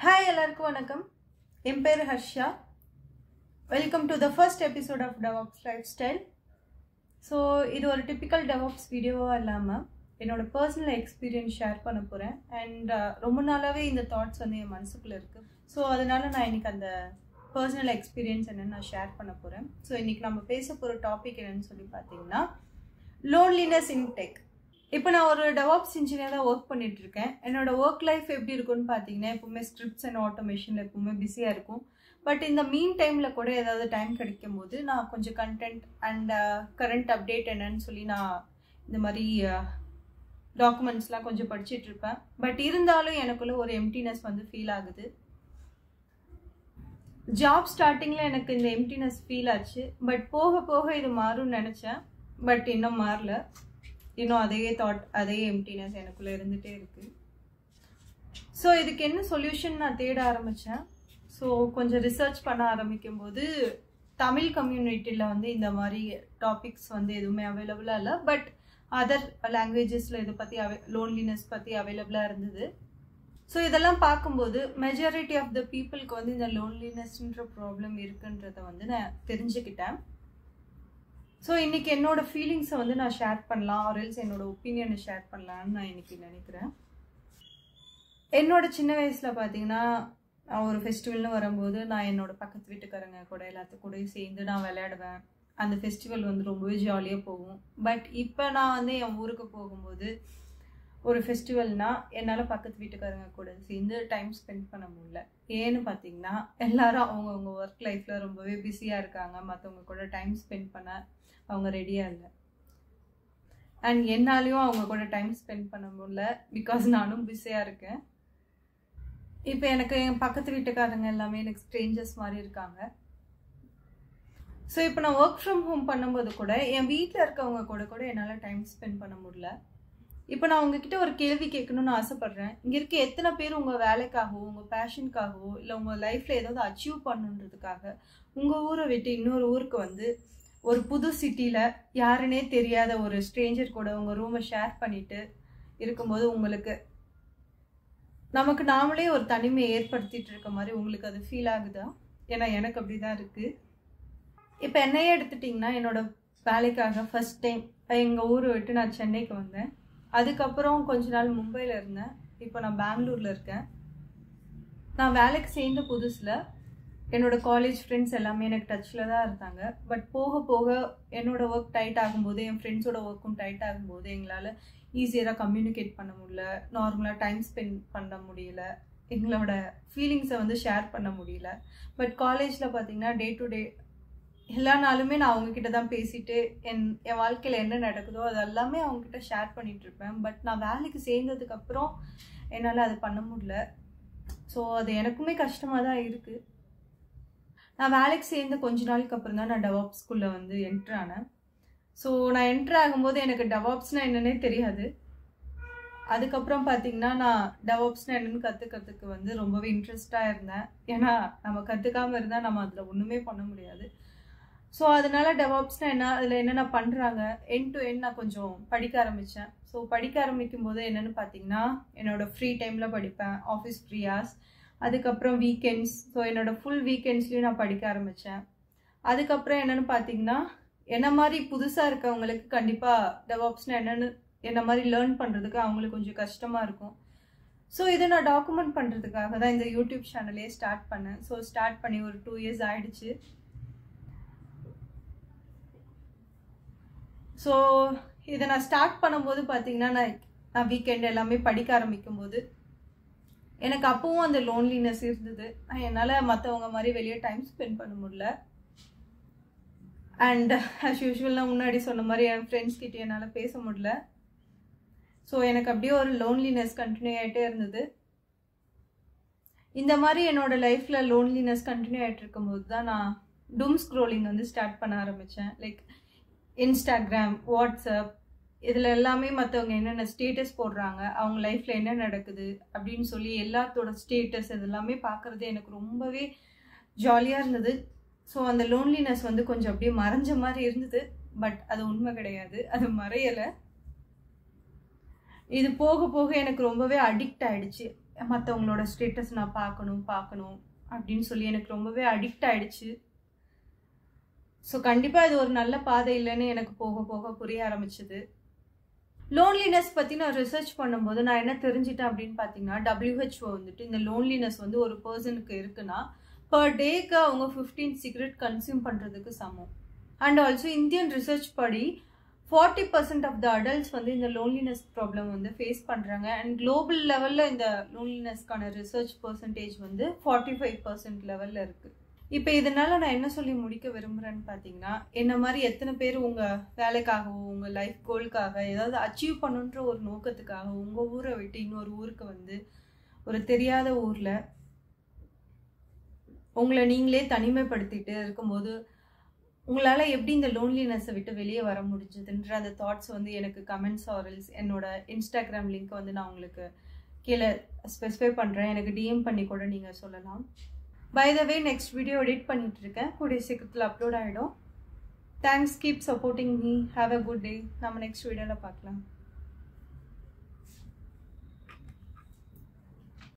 Hi, எல்லாருக்கும் வணக்கம். என் பேர் Harsha. Welcome to the first episode of DevOps Lifestyle. So, இது ஒரு typical DevOps வீடியோவா இல்லாமல் என்னோட பர்சனல் எக்ஸ்பீரியன்ஸ் ஷேர் பண்ண போகிறேன். அண்ட் ரொம்ப நாளாகவே இந்த தாட்ஸ் வந்து என் மனசுக்குள்ளே இருக்குது. ஸோ அதனால் நான் இன்றைக்கி அந்த பர்சனல் எக்ஸ்பீரியன்ஸ் என்னென்னு நான் ஷேர் பண்ண போகிறேன். ஸோ இன்றைக்கி நம்ம பேச போகிற டாபிக் என்னென்னு சொல்லி பார்த்தீங்கன்னா லோன்லினஸ் இன் டெக். இப்போ நான் ஒரு DevOps இன்ஜினியராக ஒர்க் பண்ணிட்டு இருக்கேன். என்னோட ஒர்க் லைஃப் எப்படி இருக்குன்னு பார்த்தீங்கன்னா எப்பவுமே ஸ்கிரிப்ட்ஸ் அண்ட் ஆட்டோமேஷனில் எப்பவுமே பிஸியாக இருக்கும். பட் இந்த மீன் டைமில் கூட ஏதாவது டைம் கிடைக்கும் போது நான் கொஞ்சம் கண்டென்ட் அண்ட் கரண்ட் அப்டேட் என்னன்னு சொல்லி நான் இந்த மாதிரி டாக்குமெண்ட்ஸ்லாம் கொஞ்சம் படிச்சுட்டு இருப்பேன். பட் இருந்தாலும் எனக்குள்ள ஒரு எம்டினஸ் வந்து ஃபீல் ஆகுது. ஜாப் ஸ்டார்டிங்கில் எனக்கு இந்த எம்டினஸ் ஃபீல் ஆச்சு. பட் போக போக இது மாறும்னு நினச்சேன். பட் இன்னும் மாறல. இன்னும் அதே தாட், அதே எம்டினஸ் எனக்குள்ளே இருந்துகிட்டே இருக்குது. ஸோ இதுக்கு என்ன சொல்யூஷன் நான் தேட ஆரம்பித்தேன். ஸோ கொஞ்சம் ரிசர்ச் பண்ண ஆரம்பிக்கும் போது தமிழ் கம்யூனிட்டியில் வந்து இந்த மாதிரி டாபிக்ஸ் வந்து எதுவுமே அவைலபிளாக இல்லை. பட் அதர் லாங்குவேஜஸில் இதை பற்றி லோன்லினஸ் பற்றி அவைலபிளாக இருந்தது. ஸோ இதெல்லாம் பார்க்கும்போது மெஜாரிட்டி ஆஃப் த பீப்புளுக்கு வந்து இந்த லோன்லினஸ்ன்ற ப்ராப்ளம் இருக்குன்றதை வந்து நான் தெரிஞ்சுக்கிட்டேன். ஸோ இன்றைக்கி என்னோட ஃபீலிங்ஸை வந்து நான் ஷேர் பண்ணலாம், ஆர்எல்ஸ் என்னோட ஒப்பீனியனை ஷேர் பண்ணலான்னு நான் இன்றைக்கி நினைக்கிறேன். என்னோட சின்ன வயசில் பார்த்தீங்கன்னா ஒரு ஃபெஸ்டிவல்னு வரும்போது நான் என்னோட பக்கத்து வீட்டுக்காரங்க கூட எல்லாத்து கூடயும் சேர்ந்து நான் விளையாடுவேன். அந்த ஃபெஸ்டிவல் வந்து ரொம்பவே ஜாலியாக போகும். பட் இப்போ நான் வந்து என் ஊருக்கு போகும்போது ஒரு ஃபெஸ்டிவல்னால் என்னால் பக்கத்து வீட்டுக்காரங்க கூட சேர்ந்து டைம் ஸ்பெண்ட் பண்ண முடியல. ஏன்னு பார்த்தீங்கன்னா எல்லாரும் அவங்கவுங்க ஒர்க் லைஃப்பில் ரொம்பவே பிஸியாக இருக்காங்க. மற்றவங்க கூட டைம் ஸ்பெண்ட் பண்ண அவங்க ரெடியாக இல்லை. அண்ட் என்னாலையும் அவங்க கூட டைம் ஸ்பெண்ட் பண்ண முடியல. பிகாஸ் நானும் பிஸியாக இருக்கேன். இப்போ எனக்கு என் பக்கத்து வீட்டுக்காரங்க எல்லாமே எனக்கு ஸ்ட்ரேஞ்சர்ஸ் மாதிரி இருக்காங்க. ஸோ இப்போ நான் ஒர்க் ஃப்ரம் ஹோம் பண்ணும்போது கூட என் வீட்டில் இருக்கவங்க கூட என்னால் டைம் ஸ்பெண்ட் பண்ண முடியல. இப்போ நான் உங்ககிட்ட ஒரு கேள்வி கேட்கணும்னு ஆசைப்பட்றேன். இங்கே இருக்க எத்தனை பேர் உங்கள் வேலைக்காகவோ உங்கள் பேஷனுக்காகவோ இல்லை உங்கள் லைஃப்பில் ஏதாவது அச்சீவ் பண்ணுன்றதுக்காக உங்கள் ஊரை விட்டு இன்னொரு ஊருக்கு வந்து ஒரு புது சிட்டியில் யாருன்னே தெரியாத ஒரு ஸ்ட்ரேஞ்சர் கூட உங்கள் ரூமை ஷேர் பண்ணிட்டு இருக்கும்போது உங்களுக்கு நமக்கு நாமளே ஒரு தனிமையை ஏற்படுத்திட்டு இருக்க மாதிரி உங்களுக்கு அது ஃபீல் ஆகுதா? ஏன்னா எனக்கு அப்படி தான் இருக்குது. இப்போ என்னையே எடுத்துட்டிங்கன்னா என்னோட வேலைக்காக ஃபர்ஸ்ட் டைம் எங்கள் ஊரை விட்டு நான் சென்னைக்கு வந்தேன். அதுக்கப்புறம் கொஞ்ச நாள் மும்பையில் இருந்தேன். இப்போ நான் பெங்களூரில் இருக்கேன். நான் வேலைக்கு சேர்ந்த புதுசில் என்னோடய காலேஜ் ஃப்ரெண்ட்ஸ் எல்லாமே எனக்கு டச்சில் தான் இருந்தாங்க. பட் போக போக என்னோடய ஒர்க் டைட் ஆகும்போது என் ஃப்ரெண்ட்ஸோட ஒர்க்கும் டைட் ஆகும்போது எங்களால் ஈஸியாக கம்யூனிகேட் பண்ண முடியல, நார்மலாக டைம் ஸ்பெண்ட் பண்ண முடியல, எங்களோட ஃபீலிங்ஸை வந்து ஷேர் பண்ண முடியல. பட் காலேஜில் பார்த்திங்கன்னா டே டு டே எல்லா நாளுமே நான் அவங்கக்கிட்ட தான் பேசிட்டு என் வாழ்க்கையில் என்ன நடக்குதோ அது எல்லாமே அவங்கக்கிட்ட ஷேர் பண்ணிகிட்ருப்பேன். பட் நான் வேலைக்கு சேர்ந்ததுக்கப்புறம் என்னால் அது பண்ண முடியல. ஸோ அது எனக்குமே கஷ்டமாக தான் இருக்குது. நான் வேலைக்கு சேர்ந்த கொஞ்ச நாளுக்கு அப்புறம் தான் நான் DevOps ஸ்கூலில் வந்து என்ட்ரு ஆனேன். ஸோ நான் என்ட்ரு ஆகும்போது எனக்கு DevOpsனால் என்னன்னே தெரியாது. அதுக்கப்புறம் பார்த்திங்கன்னா நான் DevOpsனால் என்னென்னு கற்றுக்கிறதுக்கு வந்து ரொம்பவே இன்ட்ரெஸ்டாக இருந்தேன். ஏன்னா நம்ம கற்றுக்காமல் இருந்தால் நம்ம அதில் ஒன்றுமே பண்ண முடியாது. ஸோ அதனால் DevOpsனால் என்ன, அதில் என்னென்ன பண்ணுறாங்க, எண்ட் டு எண்ட் நான் கொஞ்சம் படிக்க ஆரம்பித்தேன். ஸோ படிக்க ஆரம்பிக்கும் போது என்னென்னு பார்த்தீங்கன்னா என்னோடய ஃப்ரீ டைமில் படிப்பேன், ஆஃபீஸ் ஃப்ரீ ஹார்ஸ், அதுக்கப்புறம் வீக்கெண்ட்ஸ். ஸோ என்னோடய ஃபுல் வீக்கெண்ட்ஸ்லேயும் நான் படிக்க ஆரம்பித்தேன். அதுக்கப்புறம் என்னென்னு பார்த்தீங்கன்னா என்ன மாதிரி புதுசாக இருக்கவங்களுக்கு கண்டிப்பாக DevOpsனால் என்னென்னு என்ன மாதிரி லேர்ன் பண்ணுறதுக்கு அவங்களுக்கு கொஞ்சம் கஷ்டமாக இருக்கும். ஸோ இதை நான் டாக்குமெண்ட் பண்ணுறதுக்காக தான் இந்த யூடியூப் சேனலே ஸ்டார்ட் பண்ணேன். ஸோ ஸ்டார்ட் பண்ணி ஒரு 2 years ஆகிடுச்சு. ஸோ இதை நான் ஸ்டார்ட் பண்ணும்போது பார்த்தீங்கன்னா நான் வீக்கெண்ட் எல்லாமே படிக்க ஆரம்பிக்கும் போது எனக்கு அப்பவும் அந்த லோன்லினஸ் இருந்தது. என்னால் மற்றவங்க மாதிரி வெளியே டைம் ஸ்பெண்ட் பண்ண முடியல. அண்ட் ஆஸ் யூஷுவல் நான் முன்னாடி சொன்ன மாதிரி என் ஃப்ரெண்ட்ஸ் கிட்டே என்னால் பேச முடியல. ஸோ எனக்கு அப்படியே ஒரு லோன்லினஸ் கண்டினியூ ஆகிட்டே இருந்தது. இந்த மாதிரி என்னோடய லைஃப்பில் லோன்லினஸ் கண்டினியூ ஆகிட்டு இருக்கும்போது தான் நான் டூம் ஸ்க்ரோலிங் வந்து ஸ்டார்ட் பண்ண ஆரம்பித்தேன். லைக் இன்ஸ்டாகிராம், வாட்ஸ்அப், இதில் எல்லாமே மற்றவங்க என்னென்ன ஸ்டேட்டஸ் போடுறாங்க, அவங்க லைஃப்பில் என்ன நடக்குது அப்படின்னு சொல்லி எல்லாத்தோட ஸ்டேட்டஸ் இதெல்லாமே பார்க்குறது எனக்கு ரொம்பவே ஜாலியாக இருந்தது. ஸோ அந்த லோன்லினஸ் வந்து கொஞ்சம் அப்படியே மறைஞ்ச மாதிரி இருந்தது. பட் அது உண்மை கிடையாது, அது மறையலை. இது போக போக எனக்கு ரொம்பவே அடிக்ட் ஆகிடுச்சு. மற்றவங்களோட ஸ்டேட்டஸ் நான் பார்க்கணும் அப்படின்னு சொல்லி எனக்கு ரொம்பவே அடிக்ட் ஆயிடுச்சு. ஸோ கண்டிப்பாக இது ஒரு நல்ல பாதை இல்லைன்னு எனக்கு போக போக புரிய ஆரம்பிச்சது. லோன்லினஸ் பற்றி நான் ரிசர்ச் பண்ணும்போது நான் என்ன தெரிஞ்சிட்டேன் அப்படின்னு பார்த்தீங்கன்னா, WHO வந்துட்டு இந்த லோன்லினஸ் வந்து ஒரு பர்சனுக்கு இருக்குன்னா பர் டேக்கு அவங்க 15 சிகரெட் கன்சியூம் பண்ணுறதுக்கு சமம். அண்ட் ஆல்சோ இந்தியன் ரிசர்ச் படி 40% ஆஃப் த அடல்ட்ஸ் வந்து இந்த லோன்லினஸ் ப்ராப்ளம் வந்து ஃபேஸ் பண்ணுறாங்க. அண்ட் குளோபல் லெவலில் இந்த லோன்லினஸ்க்கான ரிசர்ச் பர்சன்டேஜ் வந்து 45% லெவலில் இருக்குது. இப்போ இதனால நான் என்ன சொல்லி முடிக்க விரும்புகிறேன்னு பார்த்தீங்கன்னா, என்ன மாதிரி எத்தனை பேர் உங்கள் வேலைக்காகவோ உங்கள் லைஃப் கோலுக்காக ஏதாவது அச்சீவ் பண்ணுன்ற ஒரு நோக்கத்துக்காக உங்கள் ஊரை விட்டு இன்னொரு ஊருக்கு வந்து ஒரு தெரியாத ஊரில் உங்களை நீங்களே தனிமைப்படுத்திட்டு இருக்கும்போது உங்களால் எப்படி இந்த லோன்லினஸை விட்டு வெளியே வர முடிஞ்சதுன்ற அந்த தாட்ஸ் வந்து எனக்கு கமெண்ட்ஸ் ஆரல்ஸ் என்னோட இன்ஸ்டாகிராம் லிங்க் வந்து நான் உங்களுக்கு கீழே ஸ்பெசிஃபை பண்ணுறேன். எனக்கு டிஎம் பண்ணி கூட நீங்கள் சொல்லலாம். By the way next video edit பண்ணிட்டு இருக்கேன், கூடிய சீக்கிரத்தில் அப்லோட் ஆகிடும். Thanks, keep supporting me, have a good day. நம்ம நெக்ஸ்ட் வீடியோவில் பார்க்கலாம்.